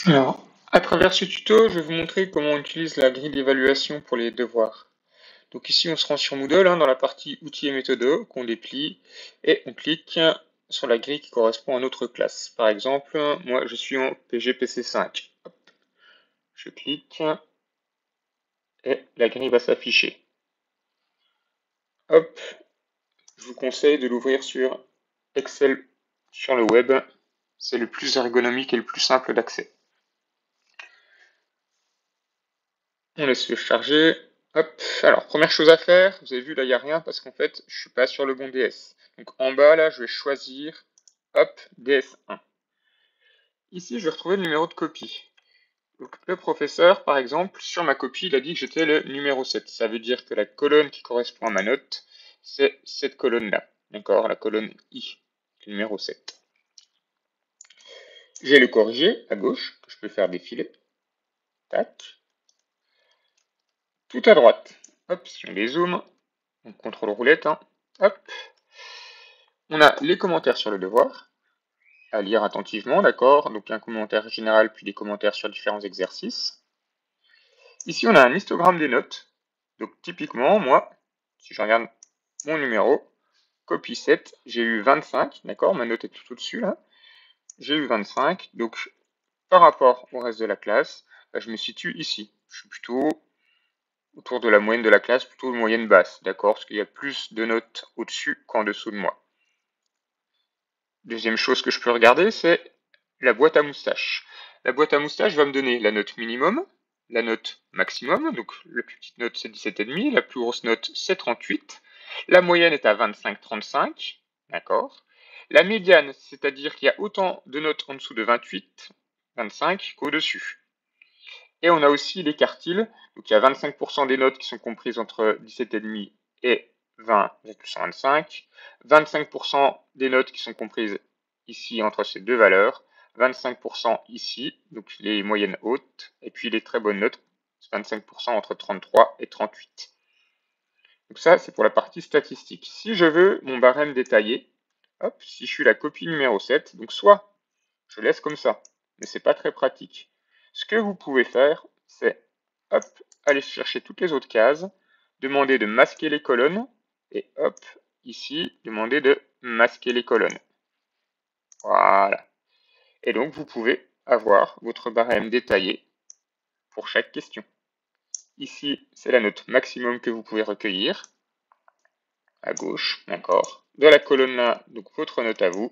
Alors, à travers ce tuto, je vais vous montrer comment on utilise la grille d'évaluation pour les devoirs. Donc ici, on se rend sur Moodle, dans la partie outils et méthodes, qu'on déplie, et on clique sur la grille qui correspond à notre classe. Par exemple, moi je suis en PGPC5. Hop. Je clique, et la grille va s'afficher. Hop, je vous conseille de l'ouvrir sur Excel sur le web. C'est le plus ergonomique et le plus simple d'accès. On laisse le charger. Hop. Alors, première chose à faire, vous avez vu là, il n'y a rien parce qu'en fait, je suis pas sur le bon DS. Donc en bas, là, je vais choisir, hop, DS1. Ici, je vais retrouver le numéro de copie. Donc le professeur, par exemple, sur ma copie, il a dit que j'étais le numéro 7. Ça veut dire que la colonne qui correspond à ma note, c'est cette colonne-là. D'accord, la colonne I, le numéro 7. J'ai le corrigé à gauche, que je peux faire défiler. Tac. Tout à droite. Hop, si on dézoome, on contrôle roulette, hop. On a les commentaires sur le devoir, à lire attentivement, d'accord. Donc un commentaire général, puis des commentaires sur différents exercices. Ici, on a un histogramme des notes. Donc typiquement, moi, si je regarde mon numéro, copie 7, j'ai eu 25, d'accord. Ma note est tout au-dessus, là. J'ai eu 25, donc par rapport au reste de la classe, je me situe ici. Je suis plutôt autour de la moyenne de la classe, plutôt moyenne basse, d'accord, parce qu'il y a plus de notes au-dessus qu'en dessous de moi. Deuxième chose que je peux regarder, c'est la boîte à moustaches. La boîte à moustaches va me donner la note minimum, la note maximum, donc la plus petite note c'est 17,5, la plus grosse note c'est 38, la moyenne est à 25,35, d'accord. La médiane, c'est-à-dire qu'il y a autant de notes en dessous de 28, 25 qu'au-dessus. Et on a aussi les quartiles, donc il y a 25% des notes qui sont comprises entre 17,5 et 20,125, 25% des notes qui sont comprises ici entre ces deux valeurs, 25% ici, donc les moyennes hautes, et puis les très bonnes notes, 25% entre 33 et 38. Donc ça, c'est pour la partie statistique. Si je veux mon barème détaillé, hop, si je suis la copie numéro 7, donc soit je laisse comme ça, mais c'est pas très pratique. Ce que vous pouvez faire, c'est hop, aller chercher toutes les autres cases, demander de masquer les colonnes, et hop, ici, demander de masquer les colonnes. Voilà. Et donc, vous pouvez avoir votre barème détaillé pour chaque question. Ici, c'est la note maximum que vous pouvez recueillir, à gauche, d'accord. De la colonne là, donc votre note à vous.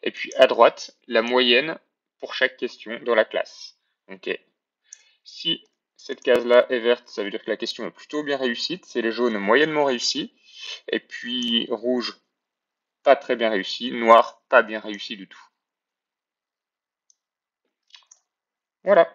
Et puis à droite, la moyenne pour chaque question dans la classe. Ok. Si cette case-là est verte, ça veut dire que la question est plutôt bien réussie. C'est les jaunes moyennement réussis. Et puis rouge, pas très bien réussi. Noir, pas bien réussi du tout. Voilà.